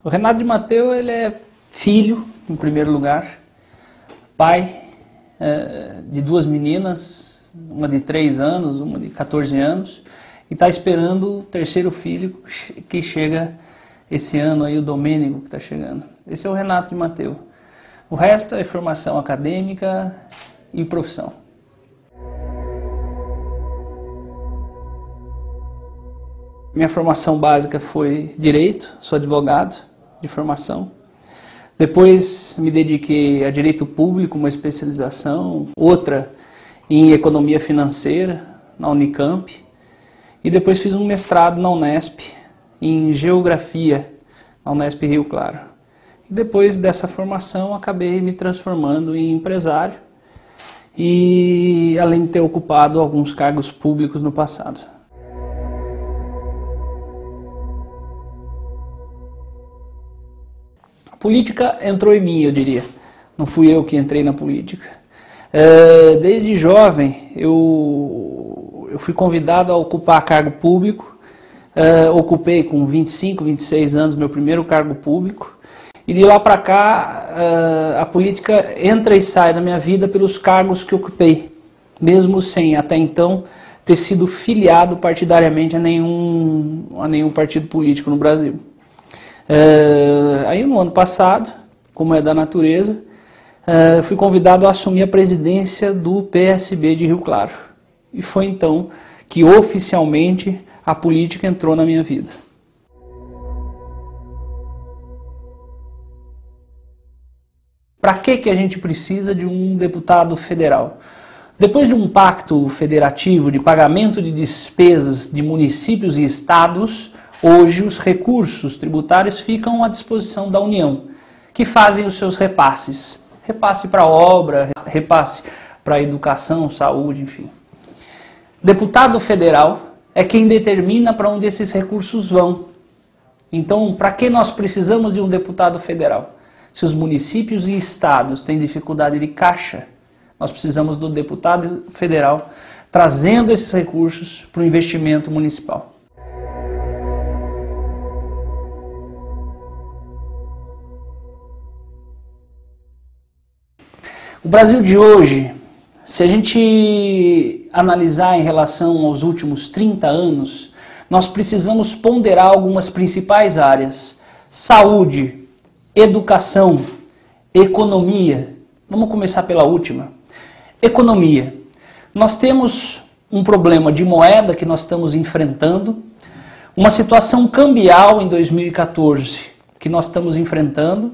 O Renato de Matteo, ele é filho, em primeiro lugar, pai de duas meninas, uma de 3 anos, uma de 14 anos, e está esperando o terceiro filho que chega esse ano, aí, o Domênico, que está chegando. Esse é o Renato de Matteo. O resto é formação acadêmica e profissão. Minha formação básica foi Direito, sou advogado de formação. Depois me dediquei a Direito Público, uma especialização, outra em Economia Financeira, na Unicamp. E depois fiz um mestrado na Unesp, em Geografia, na Unesp Rio Claro. E depois dessa formação acabei me transformando em empresário e além de ter ocupado alguns cargos públicos no passado. A política entrou em mim, eu diria. Não fui eu que entrei na política. Desde jovem eu fui convidado a ocupar cargo público. Ocupei com 25, 26 anos meu primeiro cargo público. E de lá para cá a política entra e sai da minha vida pelos cargos que ocupei. Mesmo sem até então ter sido filiado partidariamente a nenhum partido político no Brasil. Aí no ano passado, como é da natureza, fui convidado a assumir a presidência do PSB de Rio Claro. E foi então que oficialmente a política entrou na minha vida. Para que a gente precisa de um deputado federal? Depois de um pacto federativo de pagamento de despesas de municípios e estados, hoje os recursos tributários ficam à disposição da União, que fazem os seus repasses. Repasse para obra, repasse para educação, saúde, enfim. Deputado federal é quem determina para onde esses recursos vão. Então, para que nós precisamos de um deputado federal? Se os municípios e estados têm dificuldade de caixa, nós precisamos do deputado federal trazendo esses recursos para o investimento municipal. O Brasil de hoje, se a gente analisar em relação aos últimos 30 anos, nós precisamos ponderar algumas principais áreas: saúde, educação, economia. Vamos começar pela última. Economia. Nós temos um problema de moeda que nós estamos enfrentando, uma situação cambial em 2014 que nós estamos enfrentando,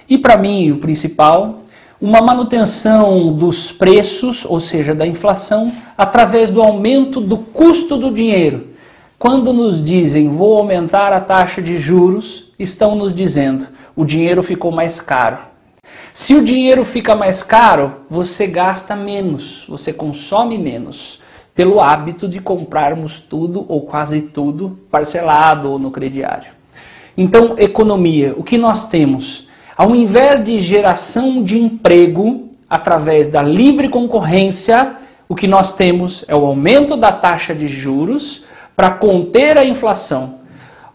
e para mim o principal, uma manutenção dos preços, ou seja, da inflação, através do aumento do custo do dinheiro. Quando nos dizem, vou aumentar a taxa de juros, estão nos dizendo, o dinheiro ficou mais caro. Se o dinheiro fica mais caro, você gasta menos, você consome menos, pelo hábito de comprarmos tudo ou quase tudo parcelado ou no crediário. Então, economia, o que nós temos? Ao invés de geração de emprego através da livre concorrência, o que nós temos é o aumento da taxa de juros para conter a inflação.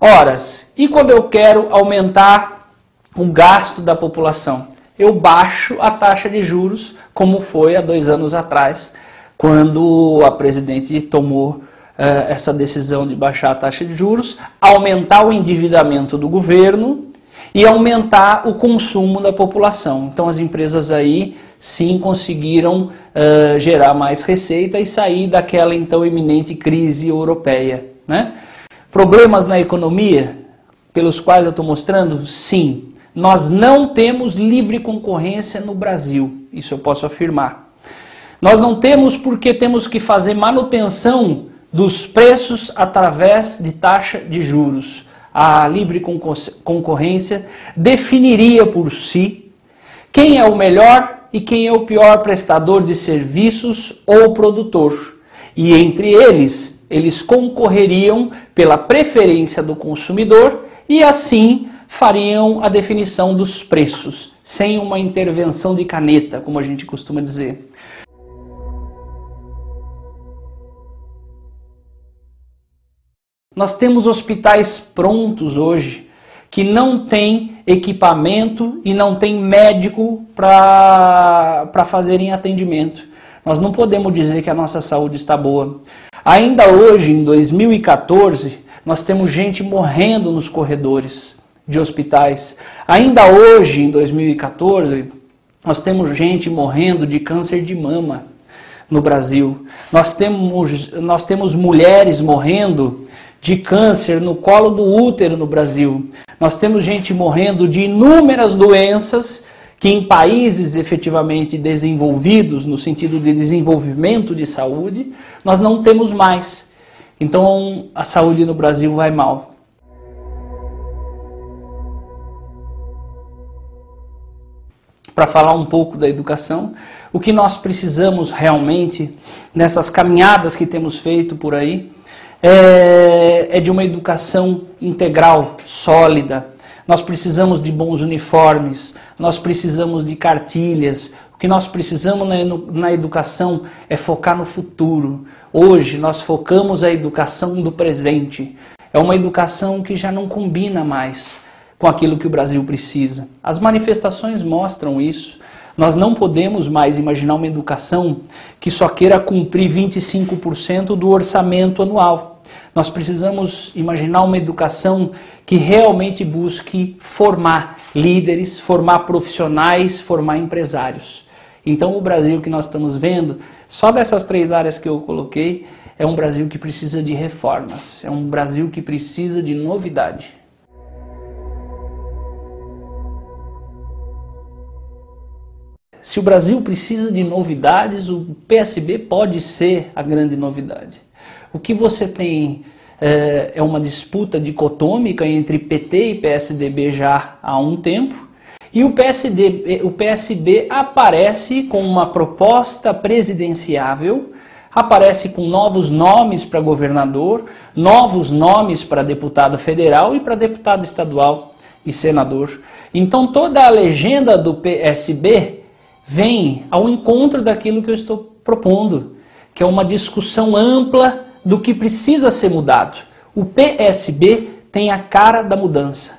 Ora, e quando eu quero aumentar o gasto da população? Eu baixo a taxa de juros, como foi há 2 anos atrás, quando a presidente tomou essa decisão de baixar a taxa de juros, aumentar o endividamento do governo e aumentar o consumo da população. Então as empresas aí sim conseguiram gerar mais receita e sair daquela então iminente crise europeia, né? Problemas na economia pelos quais eu estou mostrando? Sim, nós não temos livre concorrência no Brasil, isso eu posso afirmar. Nós não temos porque temos que fazer manutenção dos preços através de taxa de juros. A livre concorrência definiria por si quem é o melhor e quem é o pior prestador de serviços ou produtor. E entre eles concorreriam pela preferência do consumidor e assim fariam a definição dos preços, sem uma intervenção de caneta, como a gente costuma dizer. Nós temos hospitais prontos hoje que não tem equipamento e não tem médico para fazerem atendimento. Nós não podemos dizer que a nossa saúde está boa. Ainda hoje, em 2014, nós temos gente morrendo nos corredores de hospitais. Ainda hoje, em 2014, nós temos gente morrendo de câncer de mama no Brasil. Nós temos mulheres morrendo de câncer no colo do útero no Brasil. Nós temos gente morrendo de inúmeras doenças que em países efetivamente desenvolvidos, no sentido de desenvolvimento de saúde, nós não temos mais. Então a saúde no Brasil vai mal. Para falar um pouco da educação, o que nós precisamos realmente nessas caminhadas que temos feito por aí é de uma educação integral, sólida. Nós precisamos de bons uniformes, nós precisamos de cartilhas. O que nós precisamos na educação é focar no futuro. Hoje nós focamos a educação do presente. É uma educação que já não combina mais com aquilo que o Brasil precisa. As manifestações mostram isso. Nós não podemos mais imaginar uma educação que só queira cumprir 25% do orçamento anual. Nós precisamos imaginar uma educação que realmente busque formar líderes, formar profissionais, formar empresários. Então o Brasil que nós estamos vendo, só dessas 3 áreas que eu coloquei, é um Brasil que precisa de reformas, é um Brasil que precisa de novidade. Se o Brasil precisa de novidades, o PSB pode ser a grande novidade. O que você tem é uma disputa dicotômica entre PT e PSDB já há um tempo, e o PSB aparece com uma proposta presidenciável, aparece com novos nomes para governador, novos nomes para deputado federal e para deputado estadual e senador. Então toda a legenda do PSB vem ao encontro daquilo que eu estou propondo, que é uma discussão ampla do que precisa ser mudado. O PSB tem a cara da mudança.